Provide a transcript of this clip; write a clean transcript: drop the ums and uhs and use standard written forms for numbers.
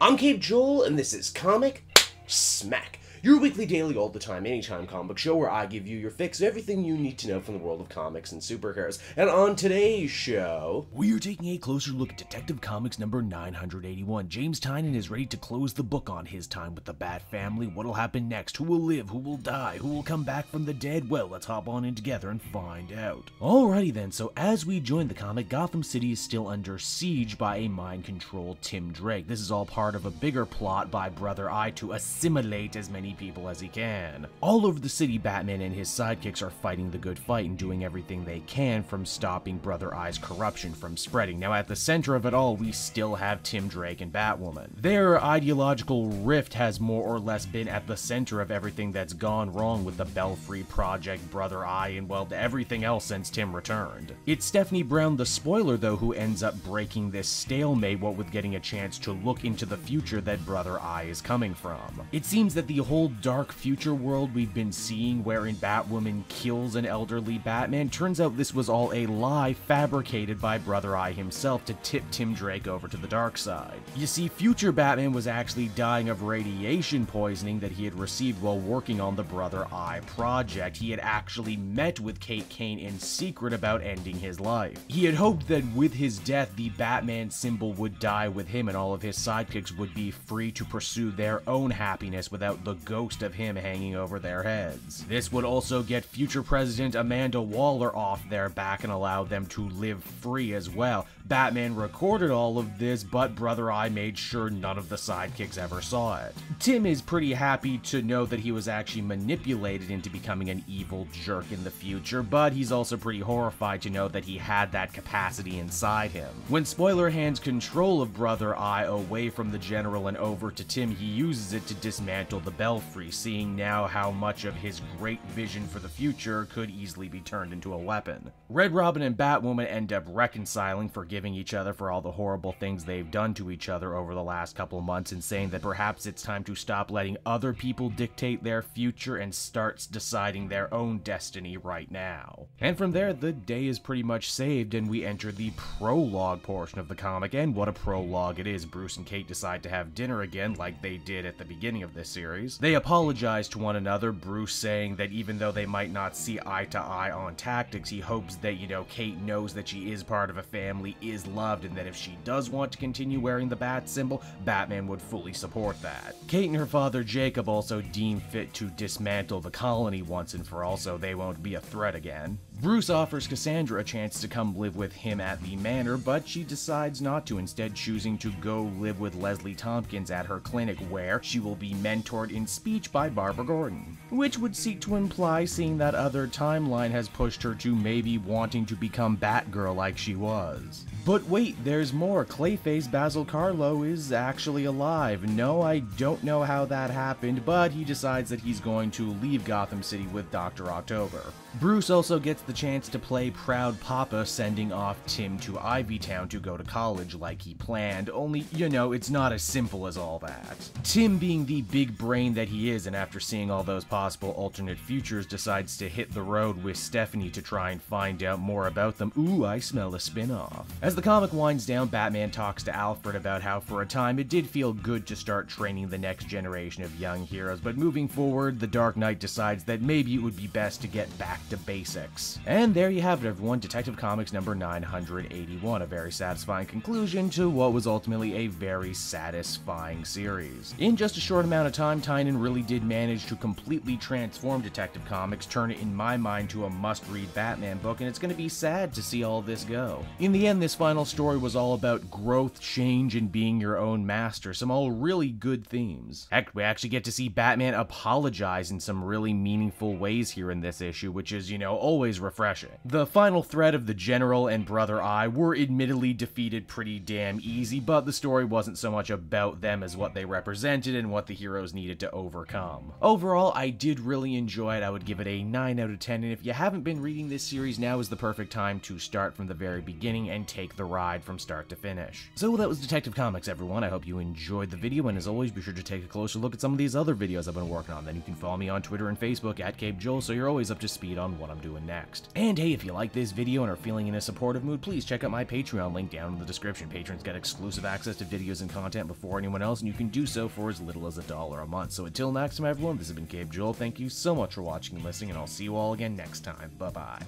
I'm Cape Joel, and this is Comic Smack, your weekly, daily, all the time, anytime comic show where I give you your fix of everything you need to know from the world of comics and superheroes. And on today's show, we are taking a closer look at Detective Comics number 981. James Tynion is ready to close the book on his time with the Bat family. What'll happen next? Who will live? Who will die? Who will come back from the dead? Well, let's hop on in together and find out. Alrighty then, so as we join the comic, Gotham City is still under siege by a mind-controlled Tim Drake. This is all part of a bigger plot by Brother Eye to assimilate as many people as he can. All over the city, Batman and his sidekicks are fighting the good fight and doing everything they can from stopping Brother Eye's corruption from spreading. Now at the center of it all, we still have Tim Drake and Batwoman. Their ideological rift has more or less been at the center of everything that's gone wrong with the Belfry Project, Brother Eye, and well, everything else since Tim returned. It's Stephanie Brown, the spoiler though, who ends up breaking this stalemate, what with getting a chance to look into the future that Brother Eye is coming from. It seems that the whole dark future world we've been seeing wherein Batwoman kills an elderly Batman, turns out this was all a lie fabricated by Brother Eye himself to tip Tim Drake over to the dark side. You see, future Batman was actually dying of radiation poisoning that he had received while working on the Brother Eye project. He had actually met with Kate Kane in secret about ending his life. He had hoped that with his death, the Batman symbol would die with him and all of his sidekicks would be free to pursue their own happiness without the ghost of him hanging over their heads. This would also get future President Amanda Waller off their back and allow them to live free as well. Batman recorded all of this, but Brother Eye made sure none of the sidekicks ever saw it. Tim is pretty happy to know that he was actually manipulated into becoming an evil jerk in the future, but he's also pretty horrified to know that he had that capacity inside him. When Spoiler hands control of Brother Eye away from the General and over to Tim, he uses it to dismantle the Belfry, seeing now how much of his great vision for the future could easily be turned into a weapon. Red Robin and Batwoman end up reconciling, forgiving each other for all the horrible things they've done to each other over the last couple of months, and saying that perhaps it's time to stop letting other people dictate their future and starts deciding their own destiny right now. And from there, the day is pretty much saved and we enter the prologue portion of the comic, and what a prologue it is. Bruce and Kate decide to have dinner again like they did at the beginning of this series. They apologize to one another, Bruce saying that even though they might not see eye to eye on tactics, he hopes that, Kate knows that she is part of a family, is loved, and that if she does want to continue wearing the bat symbol, Batman would fully support that. Kate and her father Jacob also deem fit to dismantle the colony once and for all, so they won't be a threat again. Bruce offers Cassandra a chance to come live with him at the manor, but she decides not to, instead choosing to go live with Leslie Tompkins at her clinic, where she will be mentored in speech by Barbara Gordon, which would seek to imply seeing that other timeline has pushed her to maybe wanting to become Batgirl like she was. But wait, there's more. Clayface Basil Carlo is actually alive. No, I don't know how that happened, but he decides that he's going to leave Gotham City with Dr. October. Bruce also gets the chance to play Proud Papa, sending off Tim to Ivytown to go to college like he planned, only, it's not as simple as all that. Tim, being the big brain that he is, and after seeing all those possible alternate futures, decides to hit the road with Stephanie to try and find out more about them. Ooh, I smell a spin-off. As the comic winds down, Batman talks to Alfred about how for a time it did feel good to start training the next generation of young heroes, but moving forward, the Dark Knight decides that maybe it would be best to get back to basics. And there you have it, everyone. Detective Comics number 981, a very satisfying conclusion to what was ultimately a very satisfying series. In just a short amount of time, Tynion really did manage to completely transform Detective Comics, turn it in my mind to a must-read Batman book, and it's going to be sad to see all this go. In the end, this final story was all about growth, change, and being your own master, some all really good themes. Heck, we actually get to see Batman apologize in some really meaningful ways here in this issue, which is, always refreshing. The final threat of the General and Brother Eye were admittedly defeated pretty damn easy, but the story wasn't so much about them as what they represented and what the heroes needed to overcome. Overall, I did really enjoy it. I would give it a 9 out of 10, and if you haven't been reading this series, now is the perfect time to start from the very beginning and take like the ride from start to finish. So that was Detective Comics, everyone. I hope you enjoyed the video, and as always, be sure to take a closer look at some of these other videos I've been working on. Then you can follow me on Twitter and Facebook at CapeJoel, so you're always up to speed on what I'm doing next. And hey, if you like this video and are feeling in a supportive mood, please check out my Patreon link down in the description. Patrons get exclusive access to videos and content before anyone else, and you can do so for as little as $1 a month. So until next time, everyone, this has been CapeJoel. Thank you so much for watching and listening, and I'll see you all again next time. Bye-bye.